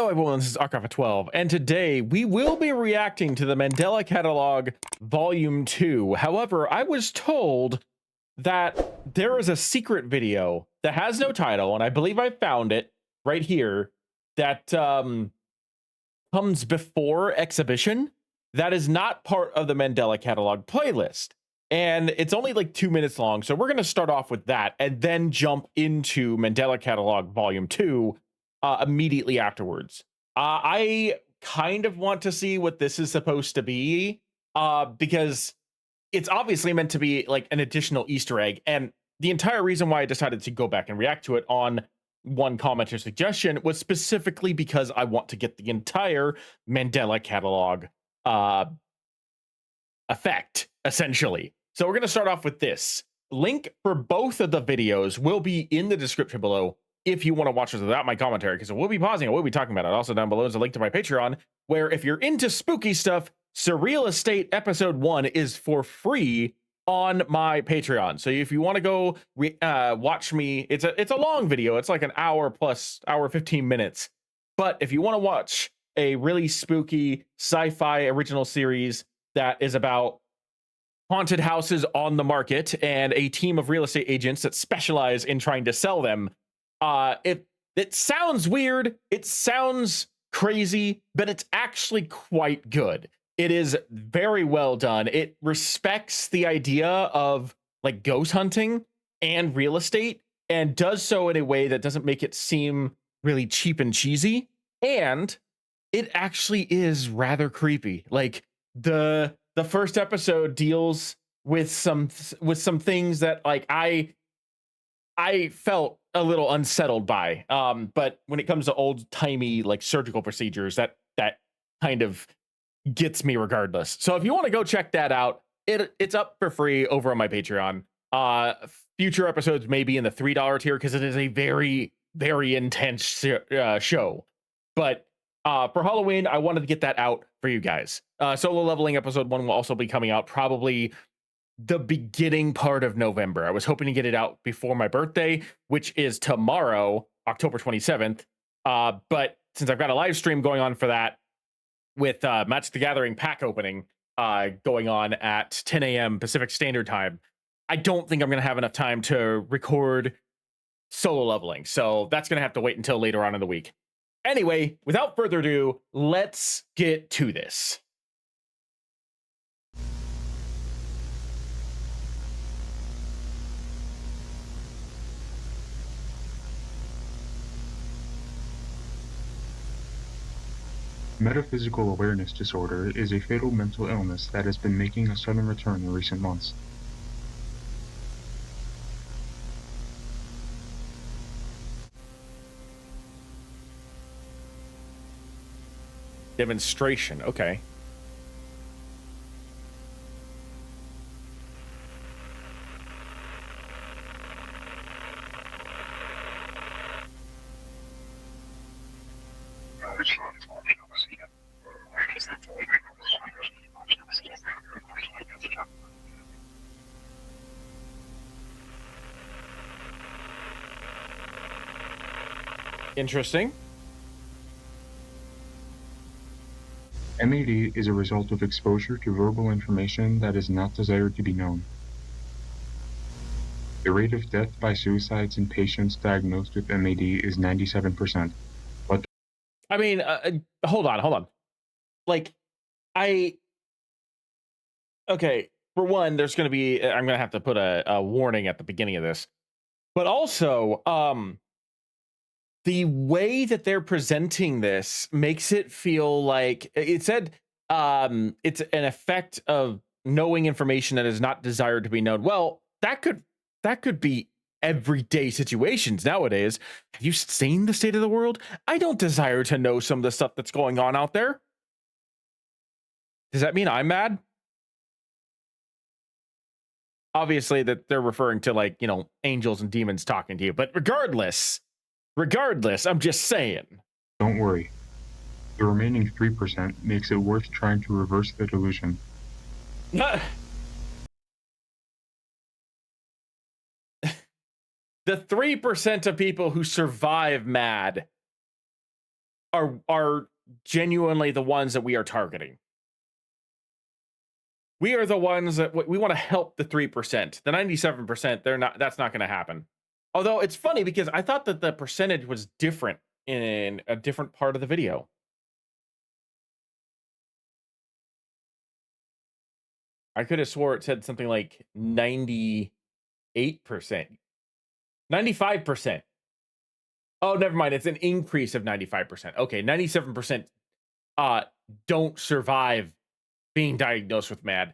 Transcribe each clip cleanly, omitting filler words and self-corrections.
Hello everyone, this is Archive of 12, and today we will be reacting to the Mandela Catalogue Vol.2. However, I was told that there is a secret video that has no title, and I believe I found it right here, that comes before exhibition, that is not part of the Mandela Catalogue playlist. And it's only like 2 minutes long, so we're going to start off with that and then jump into Mandela Catalogue Vol.2 immediately afterwards. I kind of want to see what this is supposed to be, because it's obviously meant to be like an additional Easter egg. And the entire reason why I decided to go back and react to it on one comment or suggestion was specifically because I want to get the entire Mandela Catalogue effect, essentially. So we're going to start off with this. Link for both of the videos will be in the description below if you want to watch this without my commentary, because we'll be pausing and we'll be talking about it. Also down below is a link to my Patreon, where if you're into spooky stuff, Surreal Estate episode 1 is for free on my Patreon. So if you want to go watch me, it's a long video. It's like an hour plus hour 15 minutes. But if you want to watch a really spooky sci-fi original series that is about haunted houses on the market and a team of real estate agents that specialize in trying to sell them, it sounds weird, it sounds crazy, but it's actually quite good. It is very well done. It respects the idea of like ghost hunting and real estate, and does so in a way that doesn't make it seem really cheap and cheesy. And it actually is rather creepy. Like the first episode deals with some things that like I felt a little unsettled by. But when it comes to old-timey like surgical procedures, that kind of gets me regardless. So if you want to go check that out, it's up for free over on my Patreon. Future episodes may be in the $3 tier because it is a very, very intense show. But for Halloween, I wanted to get that out for you guys. Solo Leveling episode 1 will also be coming out probably the beginning part of November. I was hoping to get it out before my birthday, which is tomorrow, October 27th. But since I've got a live stream going on for that with Magic the Gathering pack opening going on at 10 a.m. Pacific Standard Time, I don't think I'm going to have enough time to record Solo Leveling. So that's going to have to wait until later on in the week. Anyway, without further ado, let's get to this. Metaphysical awareness disorder is a fatal mental illness that has been making a sudden return in recent months. Demonstration, okay. Interesting. MAD is a result of exposure to verbal information that is not desired to be known. The rate of death by suicides in patients diagnosed with MAD is 97%. But I mean, hold on. Like, okay, for one, there's going to be, I'm going to have to put a warning at the beginning of this. But also, the way that they're presenting this makes it feel like it said it's an effect of knowing information that is not desired to be known. Well, that could be everyday situations nowadays. Have you seen the state of the world? I don't desire to know some of the stuff that's going on out there. Does that mean I'm mad? Obviously that they're referring to, like, you know, angels and demons talking to you, but regardless, I'm just saying. don't worry. The remaining 3% makes it worth trying to reverse the delusion. The 3% of people who survive MAD are genuinely the ones that we are targeting. We are the ones that we want to help the 3%. The 97%, they're not, that's not going to happen. Although it's funny because I thought that the percentage was different in a different part of the video. I could have swore it said something like 98%, 95%. Oh, never mind. It's an increase of 95%. Okay, 97% don't survive being diagnosed with MAD,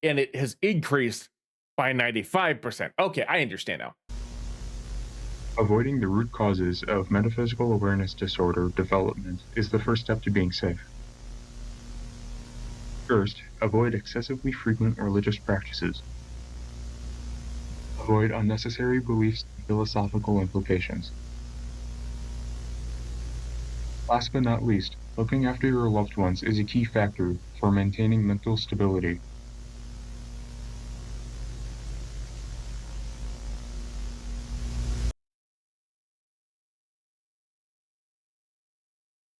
and it has increased by 95%. Okay, I understand now. Avoiding the root causes of metaphysical awareness disorder development is the first step to being safe. First, avoid excessively frequent religious practices. Avoid unnecessary beliefs and philosophical implications. Last but not least, looking after your loved ones is a key factor for maintaining mental stability.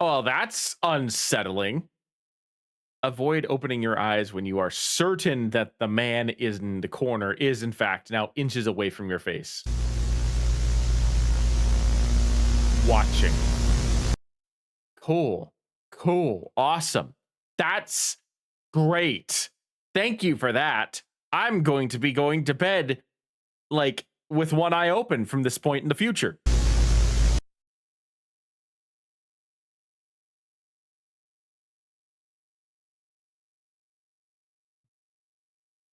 Oh, that's unsettling. Avoid opening your eyes when you are certain that the man in the corner is, in fact, now inches away from your face. Watching. Cool. Cool. Awesome. That's great. Thank you for that. I'm going to be going to bed like with one eye open from this point in the future.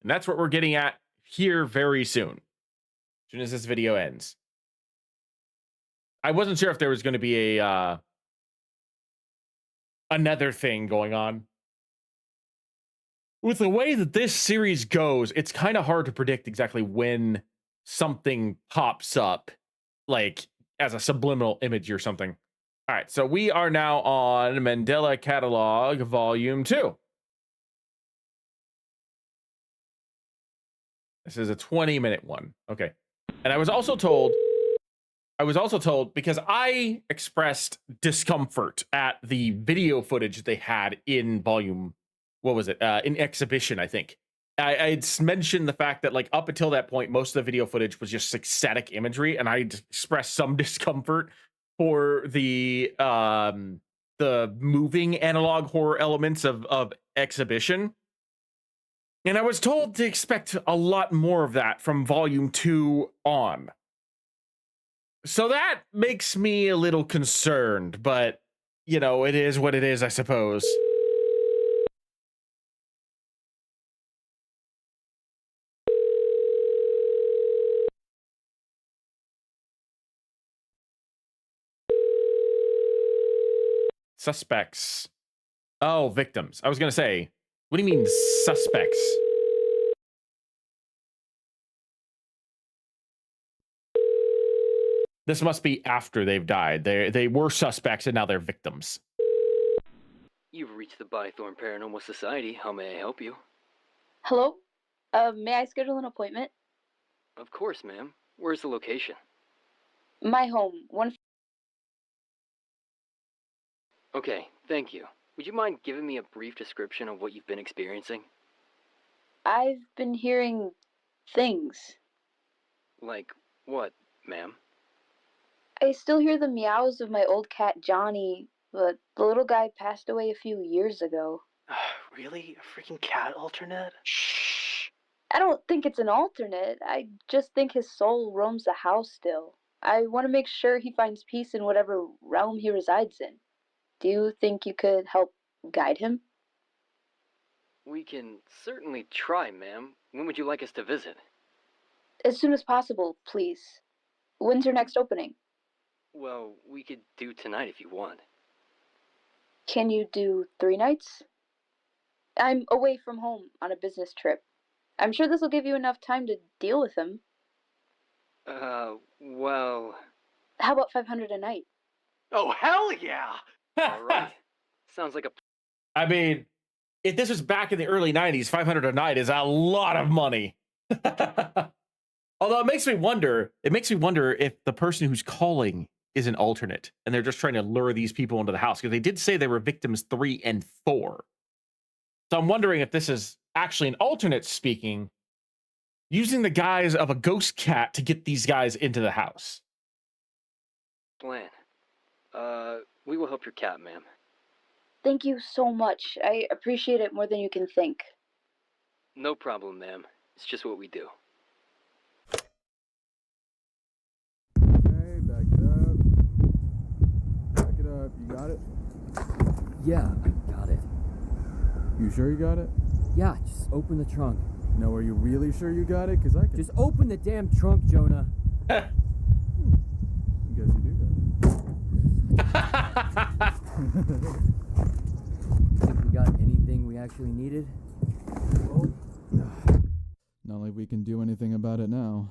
And that's what we're getting at here very soon. As soon as this video ends. I wasn't sure if there was going to be a another thing going on. With the way that this series goes, it's kind of hard to predict exactly when something pops up, like as a subliminal image or something. All right, so we are now on Mandela Catalogue Volume 2. This is a 20-minute one. Okay. And I was also told because I expressed discomfort at the video footage they had in volume, what was it? In exhibition, I think. I mentioned the fact that like up until that point, most of the video footage was just like static imagery, and I expressed some discomfort for the moving analog horror elements of exhibition. And I was told to expect a lot more of that from volume 2 on. So that makes me a little concerned, but you know, it is what it is, I suppose. Suspects. Oh, victims. I was gonna say, what do you mean suspects? This must be after they've died. They were suspects and now they're victims. You've reached the Bythorn Paranormal Society. How may I help you? Hello? May I schedule an appointment? Of course, ma'am. Where's the location? My home, one. Okay, thank you. Would you mind giving me a brief description of what you've been experiencing? I've been hearing things. Like what, ma'am? I still hear the meows of my old cat Johnny, but the little guy passed away a few years ago. Really? A freaking cat alternate? Shh! I don't think it's an alternate. I just think his soul roams the house still. I want to make sure he finds peace in whatever realm he resides in. Do you think you could help guide him? We can certainly try, ma'am. When would you like us to visit? As soon as possible, please. When's your next opening? Well, we could do tonight if you want. Can you do 3 nights? I'm away from home on a business trip. I'm sure this will give you enough time to deal with him. Well... How about 500 a night? Oh, hell yeah! All right. Sounds like a... I mean, if this was back in the early 90s, 500 a night is a lot of money. Although it makes me wonder if the person who's calling is an alternate, and they're just trying to lure these people into the house, because they did say they were victims 3 and 4. So I'm wondering if this is actually an alternate speaking, using the guise of a ghost cat to get these guys into the house. Lan, we will help your cat, ma'am. Thank you so much. I appreciate it more than you can think. No problem, ma'am. It's just what we do. Okay, back it up. Back it up. You got it? Yeah, I got it. You sure you got it? Yeah, just open the trunk. No, are you really sure you got it? Because I can... Just open the damn trunk, Jonah. I guess you do got Think we got anything we actually needed? Well, not like we can do anything about it now.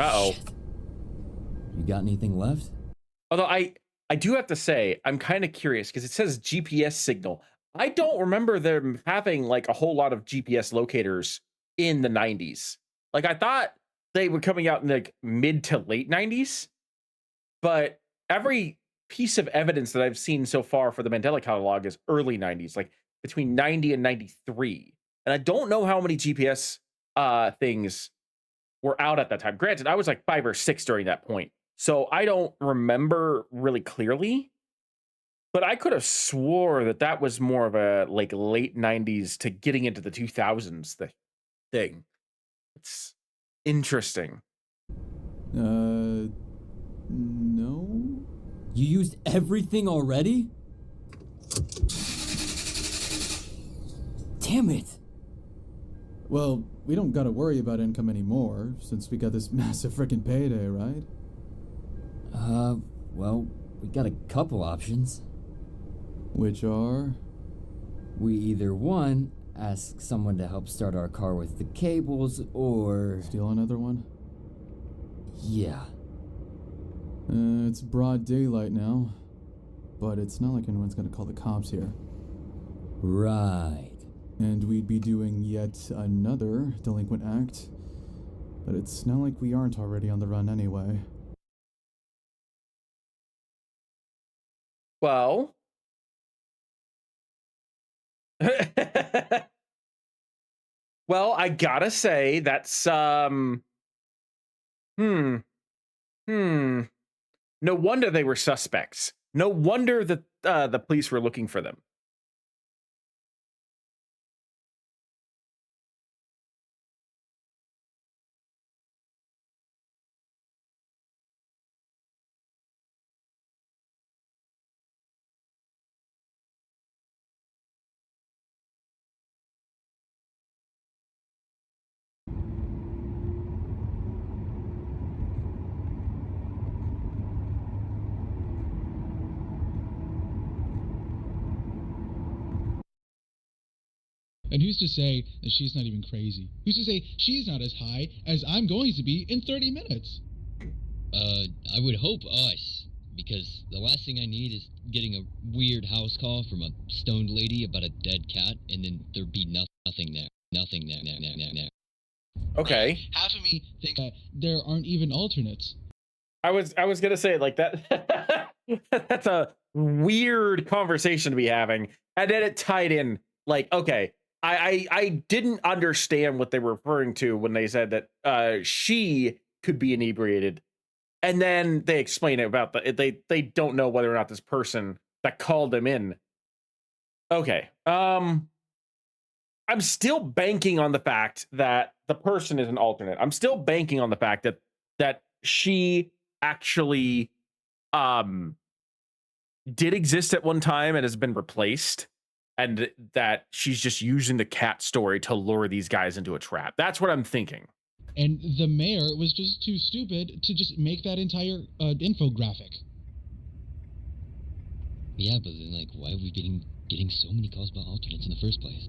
Uh-oh. You got anything left? Although I do have to say, I'm kind of curious, because it says GPS signal. I don't remember them having like a whole lot of GPS locators in the 90s. Like, I thought they were coming out in like mid to late 90s, but every piece of evidence that I've seen so far for the Mandela Catalogue is early 90s, like between 90 and 93. And I don't know how many GPS things were out at that time. Granted, I was like 5 or 6 during that point, so I don't remember really clearly, but I could have swore that that was more of a like late 90s to getting into the 2000s thing. It's interesting. No? You used everything already? Damn it! Well, we don't gotta worry about income anymore, since we got this massive frickin' payday, right? Well, we got a couple options. Which are? We either, one, ask someone to help start our car with the cables, or... Steal another one? Yeah. It's broad daylight now, but it's not like anyone's gonna call the cops here. Right. And we'd be doing yet another delinquent act, but it's not like we aren't already on the run anyway. Well, well, I gotta say that's no wonder they were suspects. No wonder that the police were looking for them. And who's to say that she's not even crazy? Who's to say she's not as high as I'm going to be in 30 minutes? I would hope us, because the last thing I need is getting a weird house call from a stoned lady about a dead cat, and then there'd be nothing there. Nothing there. Okay. Half of me think there aren't even alternates. I was gonna say like that. That's a weird conversation to be having, and then it tied in like, okay, I didn't understand what they were referring to when they said that she could be inebriated, and then they explain it about they don't know whether or not this person that called them in. Okay, I'm still banking on the fact that the person is an alternate. I'm still banking on the fact that she actually did exist at one time and has been replaced, and that she's just using the cat story to lure these guys into a trap. That's what I'm thinking. And the mayor was just too stupid to just make that entire infographic. Yeah, but then, like, why are we getting so many calls about alternates in the first place?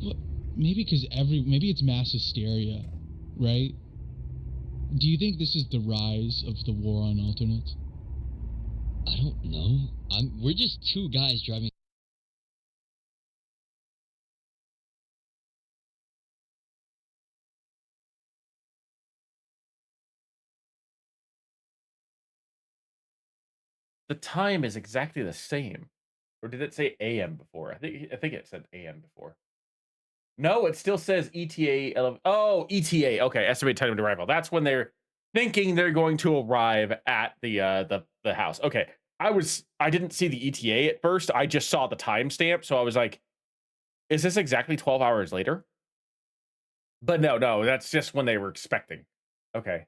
Well, maybe because maybe it's mass hysteria, right? Do you think this is the rise of the war on alternates? I don't know. We're just two guys driving the time is exactly the same. Or did it say AM before? I think it said AM before. No, it still says ETA. Oh, ETA. Okay, estimated time of arrival. That's when they're thinking they're going to arrive at the house. Okay, I didn't see the ETA at first. I just saw the timestamp, so I was like, "Is this exactly 12 hours later?" But no, that's just when they were expecting. Okay.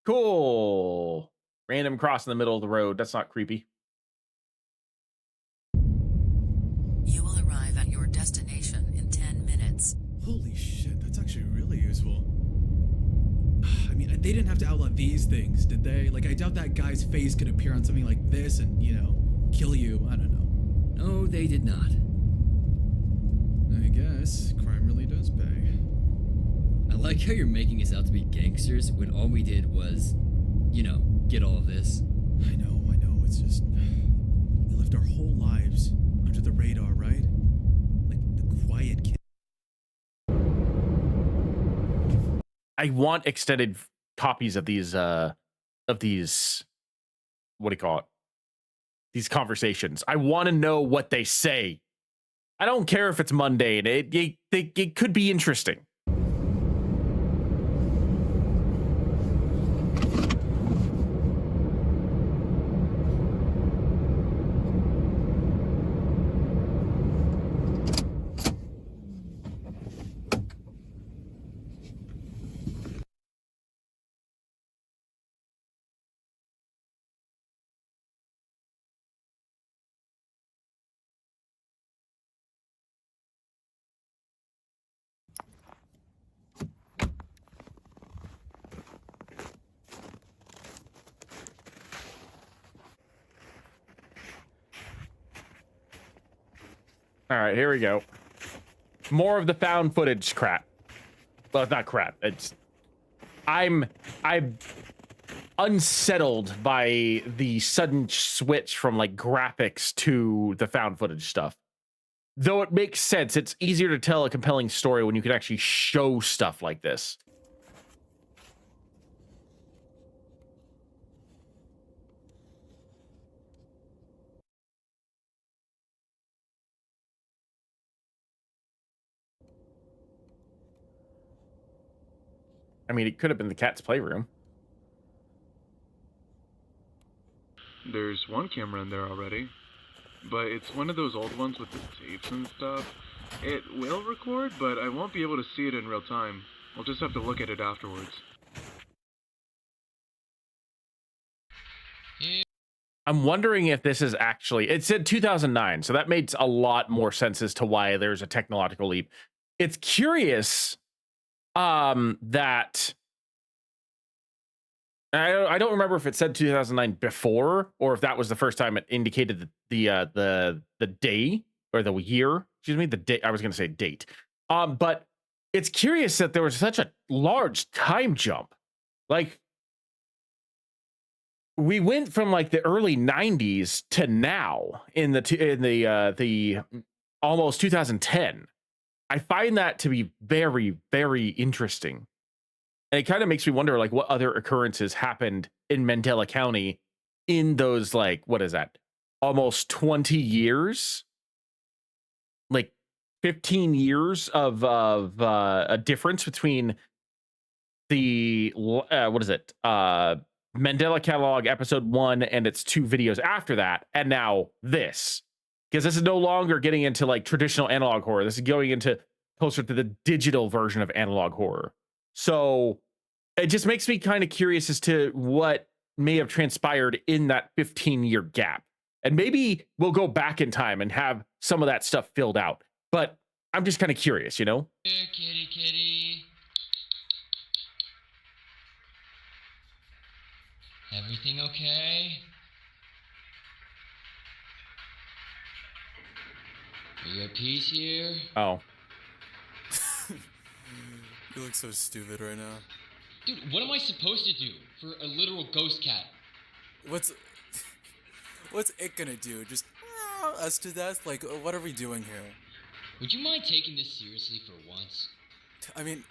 Cool. Random cross in the middle of the road. That's not creepy. You will arrive at your destination in 10 minutes. Holy shit, that's actually really useful. I mean, they didn't have to outlaw these things, did they? Like, I doubt that guy's face could appear on something like this and, you know, kill you. I don't know. No, they did not. I guess crime really does pay. I like how you're making us out to be gangsters when all we did was, you know, get all of this. I know. It's just. We lived our whole lives under the radar, right? Like the quiet kid. I want extended copies of these what do you call it? These conversations. I want to know what they say. I don't care if it's mundane. It could be interesting. All right, here we go. More of the found footage crap. Well, it's not crap. I'm unsettled by the sudden switch from like graphics to the found footage stuff. Though it makes sense, it's easier to tell a compelling story when you can actually show stuff like this. I mean, it could have been the cat's playroom. There's one camera in there already, but it's one of those old ones with the tapes and stuff. It will record, but I won't be able to see it in real time. I'll just have to look at it afterwards. I'm wondering if this is actually, it said 2009, so that makes a lot more sense as to why there's a technological leap. It's curious that I don't remember if it said 2009 before or if that was the first time it indicated the day or the year. Excuse me, the date. I was going to say date. But it's curious that there was such a large time jump. Like, we went from like the early 90s to now in the almost 2010. I find that to be very, very interesting. And it kind of makes me wonder, like, what other occurrences happened in Mandela County in those, like, what is that? Almost 20 years? Like 15 years of a difference between the, what is it? Mandela Catalogue episode 1 and its 2 videos after that. And now this. Because this is no longer getting into like traditional analog horror. This is going into closer to the digital version of analog horror. So it just makes me kind of curious as to what may have transpired in that 15-year gap. And maybe we'll go back in time and have some of that stuff filled out. But I'm just kind of curious, you know? Here, kitty, kitty. Everything okay? Are you at peace here? Oh. You look so stupid right now. Dude, what am I supposed to do for a literal ghost cat? What's it gonna do? Just us to death? Like, what are we doing here? Would you mind taking this seriously for once? I mean,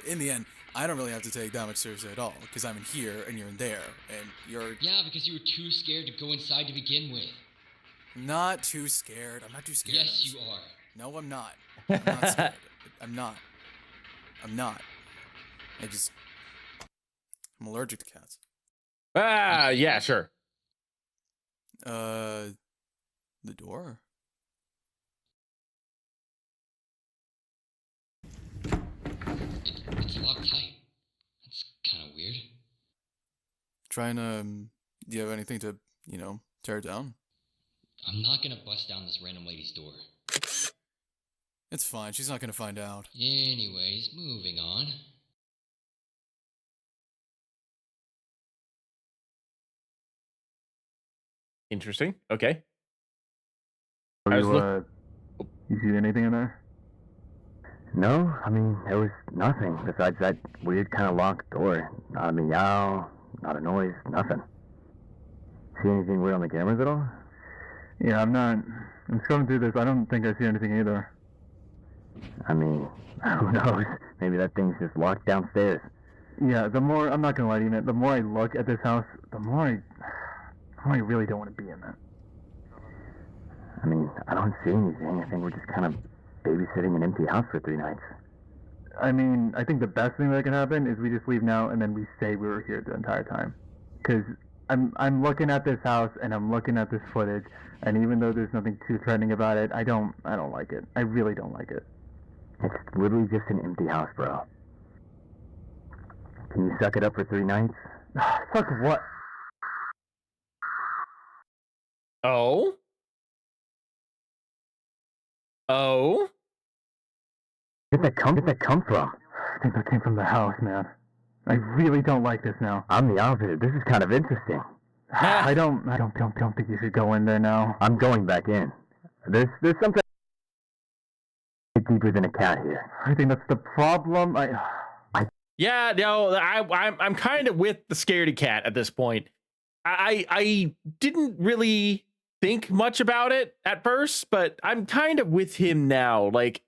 in the end, I don't really have to take that much seriously at all, because I'm in here and you're in there, and you're Yeah, because you were too scared to go inside to begin with. not too scared. I'm not too scared. Yes, you are. No, I'm not. I'm not scared. I'm not. I'm not. I'm allergic to cats. Yeah, sure. The door? It's locked tight. That's kind of weird. Trying to, do you have anything to, tear it down? I'm not gonna bust down this random lady's door. It's fine. She's not gonna find out. Anyways, moving on. Interesting. Okay. You see anything in there? No, I mean, there was nothing besides that weird kind of locked door. Not a meow, not a noise, nothing. See anything weird on the cameras at all? Yeah, I'm scrolling through this. I don't think I see anything either. I mean, who knows? Maybe that thing's just locked downstairs. Yeah, I'm not gonna lie to you, man, the more I look at this house, the more I really don't want to be in there. I mean, I don't see anything. I think we're just kind of babysitting an empty house for 3 nights. I mean, I think the best thing that can happen is we just leave now and then we say we were here the entire time. Because I'm looking at this house and I'm looking at this footage, and even though there's nothing too threatening about it, I don't like it. I really don't like it. It's literally just an empty house, bro. Can you suck it up for 3 nights? Suck what? Oh? Oh? Where'd that come from? I think that came from the house, man. I really don't like this now. I'm the opposite. This is kind of interesting. I don't think you should go in there now. I'm going back in. There's something deeper than a cat here. I think that's the problem. Yeah, no, I'm kind of with the scaredy cat at this point. I didn't really think much about it at first, but I'm kind of with him now. Like,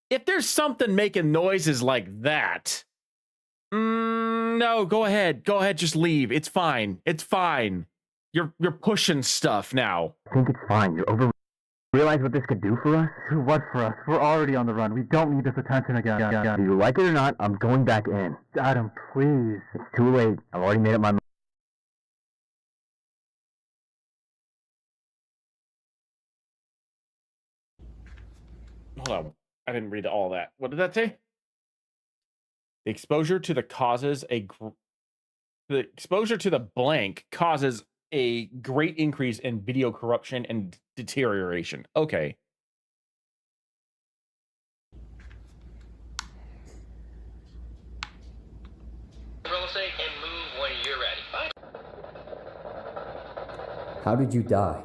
if there's something making noises like that, no, go ahead, just leave. It's fine. You're pushing stuff now. I think it's fine. You're over. Realize what this could do for us? What for us? We're already on the run. We don't need this attention again. Do you like it or not? I'm going back in. Adam, please. It's too late. I've already made up my mind. Hold on. I didn't read all that. What did that say? The exposure to the blank causes a great increase in video corruption and deterioration. Okay. Real estate and move when you're ready. Bye. How did you die?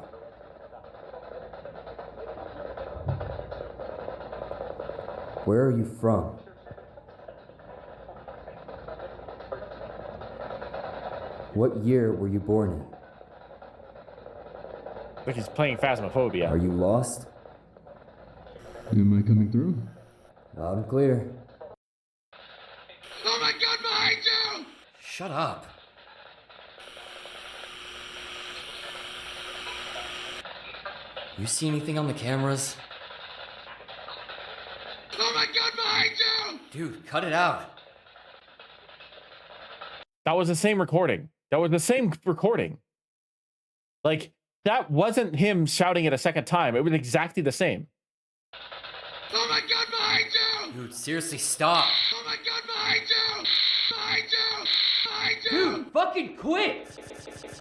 Where are you from? What year were you born in? Like he's playing Phasmophobia. Are you lost? Am I coming through? Loud and clear. Oh my God, behind you! Shut up. You see anything on the cameras? Oh my God, behind you! Dude, cut it out. That was the same recording. Like, that wasn't him shouting it a second time. It was exactly the same. Oh my God, behind you! Dude, seriously, stop. Oh my God, behind you! Behind you! Behind you! Dude, fucking quit!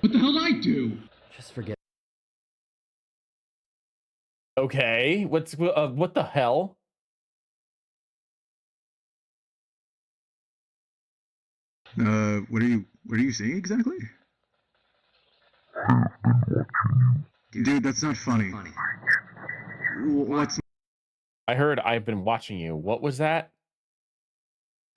What the hell did I do? Just forget. Okay, what the hell? What are you saying exactly? Dude, that's not funny. What's... I heard I've been watching you. What was that?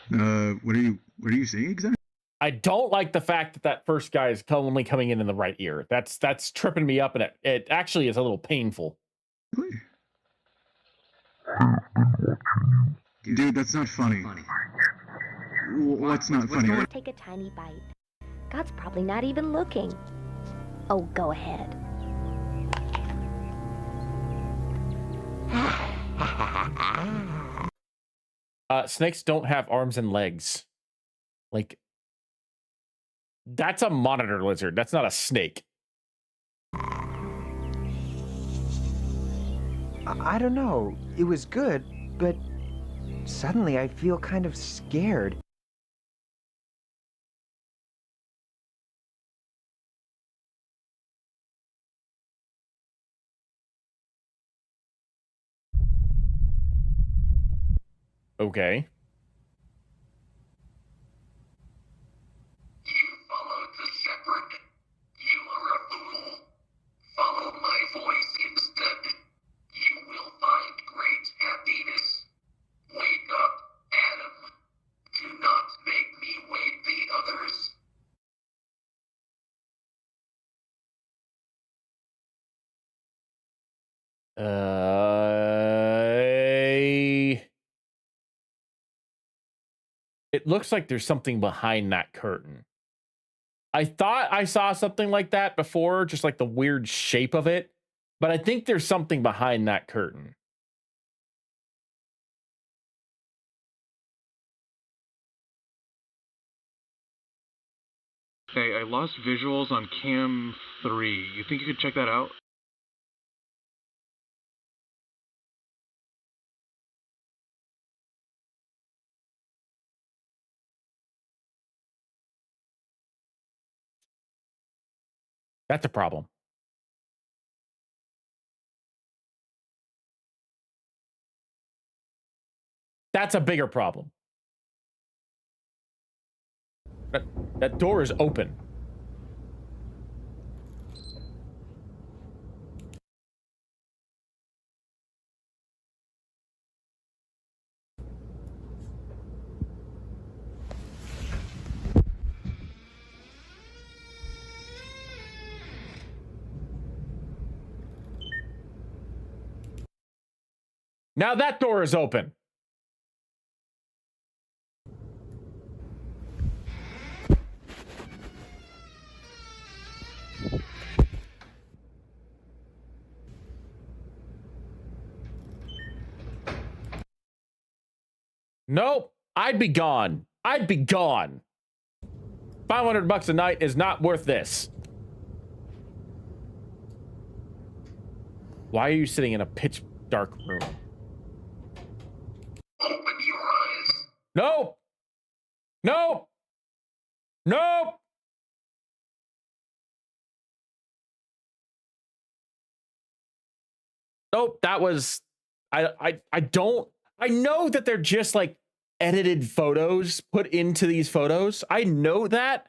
What are you saying exactly? I don't like the fact that first guy is only coming in the right ear. That's tripping me up, and it actually is a little painful. Dude, that's not funny. What's not funny? Take a tiny bite. God's probably not even looking. Oh, go ahead. Snakes don't have arms and legs. Like, that's a monitor lizard. That's not a snake. I don't know. It was good, but suddenly I feel kind of scared. Okay. Follow the shepherd. You are a fool. Follow my voice instead. You will find great happiness. Wake up, Adam. Do not make me wake the others. It looks like there's something behind that curtain. I thought I saw something like that before, just like the weird shape of it, but I think there's something behind that curtain. Hey, I lost visuals on cam 3. You think you could check that out? That's a problem. That's a bigger problem. That door is open. Now that door is open. Nope. I'd be gone. I'd be gone. $500 a night is not worth this. Why are you sitting in a pitch dark room? Open your eyes. Nope. Nope. Nope. Nope. That was I don't I know that they're just like edited photos put into these photos. I know that,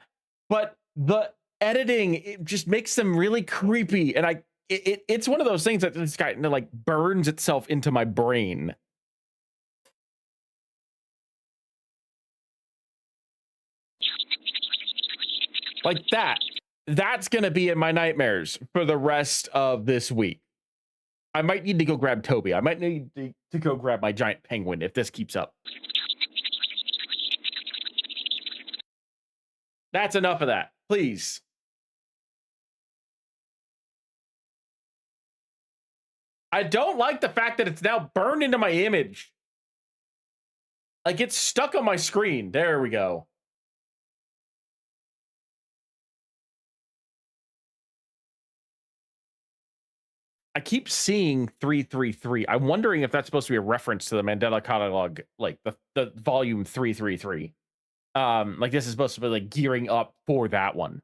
but the editing, it just makes them really creepy, and it's one of those things that this guy like burns itself into my brain. Like that. That's gonna be in my nightmares for the rest of this week. I might need to go grab Toby. I might need to go grab my giant penguin if this keeps up. That's enough of that, please. I don't like the fact that it's now burned into my image. Like, it's stuck on my screen. There we go. I keep seeing 333. I'm wondering if that's supposed to be a reference to the Mandela Catalogue, like the volume 333. Like this is supposed to be like gearing up for that one.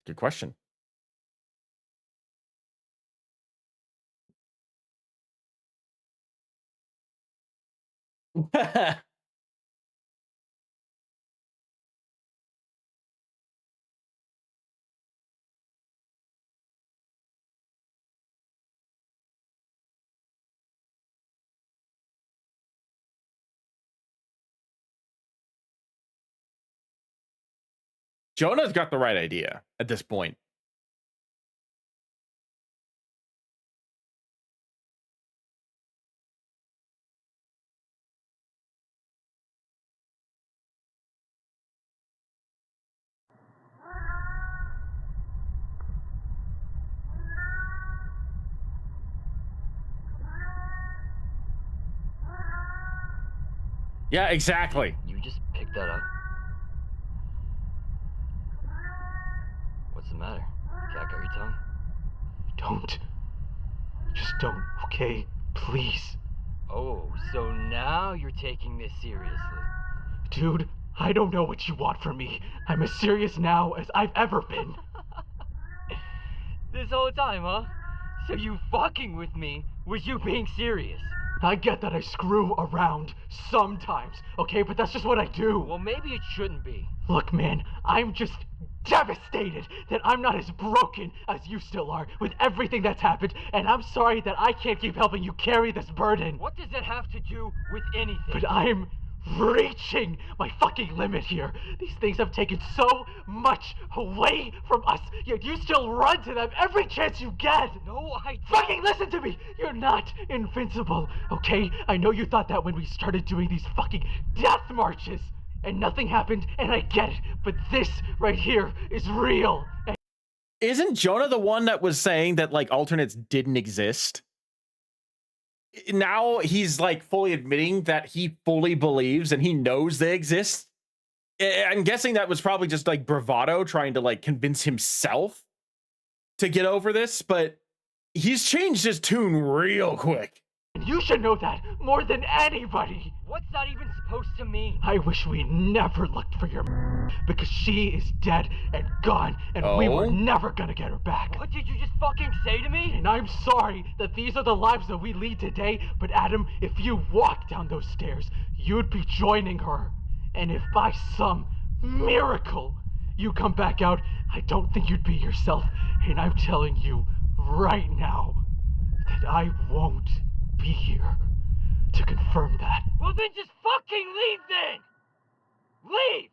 Good question. Jonah's got the right idea at this point. Yeah, exactly. You just picked that up? What's the matter? Cat got your tongue? Don't. Just don't, okay? Please. Oh, so now you're taking this seriously. Dude, I don't know what you want from me. I'm as serious now as I've ever been. This whole time, huh? So you fucking with me was you being serious? I get that I screw around sometimes, okay? But that's just what I do. Well, maybe it shouldn't be. Look, man, I'm just devastated that I'm not as broken as you still are with everything that's happened, and I'm sorry that I can't keep helping you carry this burden. What does that have to do with anything? But I'm reaching my fucking limit here. These things have taken so much away from us, yet you still run to them every chance you get. No, I don't. Fucking listen to me! You're not invincible, okay? I know you thought that when we started doing these fucking death marches, and nothing happened, and I get it, but this right here is real. Isn't Jonah the one that was saying that like alternates didn't exist? Now he's like fully admitting that he fully believes and he knows they exist. I'm guessing that was probably just like bravado trying to like convince himself to get over this, but he's changed his tune real quick. You should know that more than anybody. What's that even supposed to mean? I wish we never looked for your because she is dead and gone, and we were never gonna get her back. What did you just fucking say to me? And I'm sorry that these are the lives that we lead today, but Adam, if you walk down those stairs, you'd be joining her. And if by some miracle you come back out, I don't think you'd be yourself. And I'm telling you right now that I won't be here to confirm that. Well, then just fucking leave then! Leave!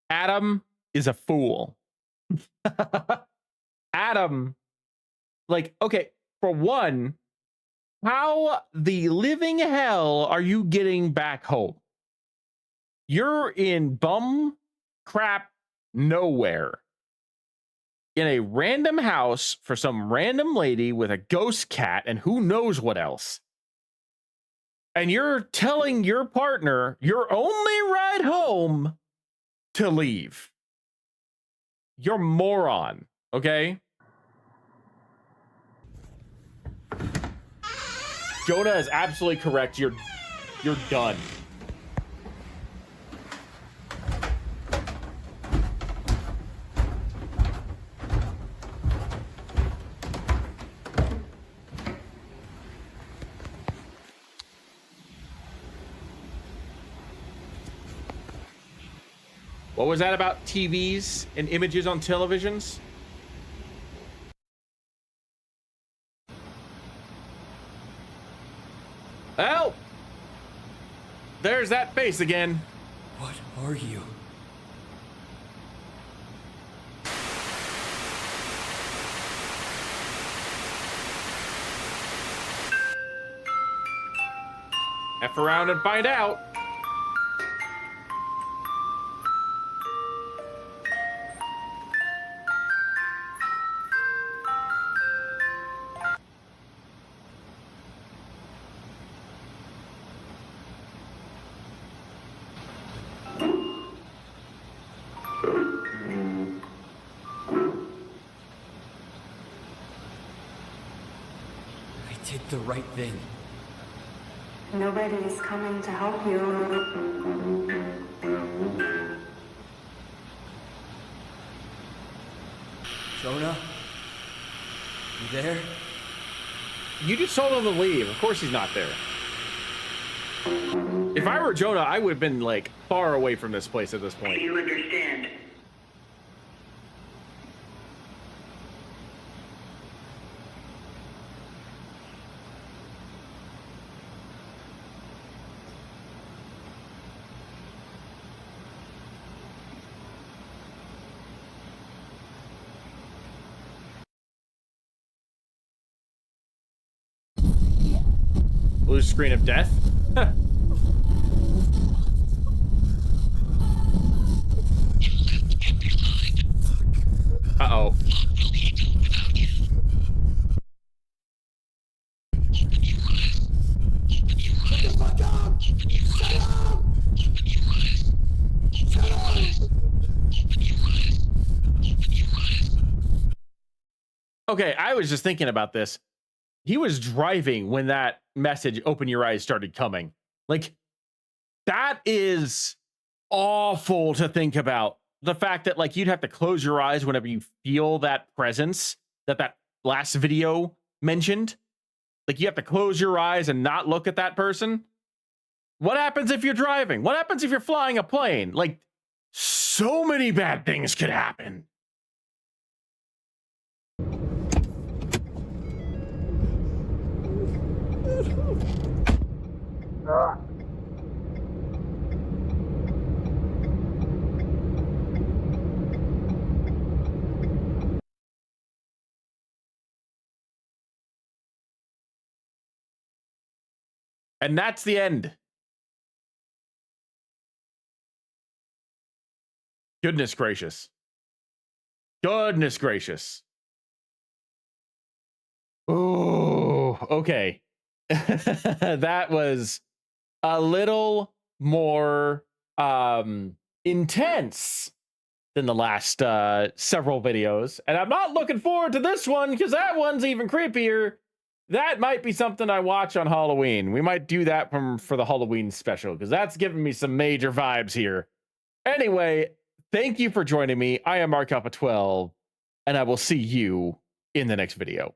Adam is a fool. Adam, like, okay, for one, how the living hell are you getting back home? You're in bum crap nowhere in a random house for some random lady with a ghost cat and who knows what else. And you're telling your partner your only ride home to leave. You're a moron, okay? Jonah is absolutely correct. You're done. What was that about TVs and images on televisions? Oh! There's that face again. What are you? F around and find out. I did the right thing. Nobody is coming to help you. Jonah? You there? You just told him to leave. Of course he's not there. If I were Jonah, I would have been like far away from this place at this point. You understand? Blue screen of death? Uh-oh. Okay, I was just thinking about this. He was driving when that message, open your eyes, started coming. Like, that is awful to think about. The fact that, like, you'd have to close your eyes whenever you feel that presence that last video mentioned. Like, you have to close your eyes and not look at that person. What happens if you're driving? What happens if you're flying a plane? Like, so many bad things could happen. And that's the end. Goodness gracious. Goodness gracious. Oh, okay. That was a little more intense than the last several videos. And I'm not looking forward to this one because that one's even creepier. That might be something I watch on Halloween. We might do that for the Halloween special because that's giving me some major vibes here. Anyway, thank you for joining me. I am Mark Alpha 12, and I will see you in the next video.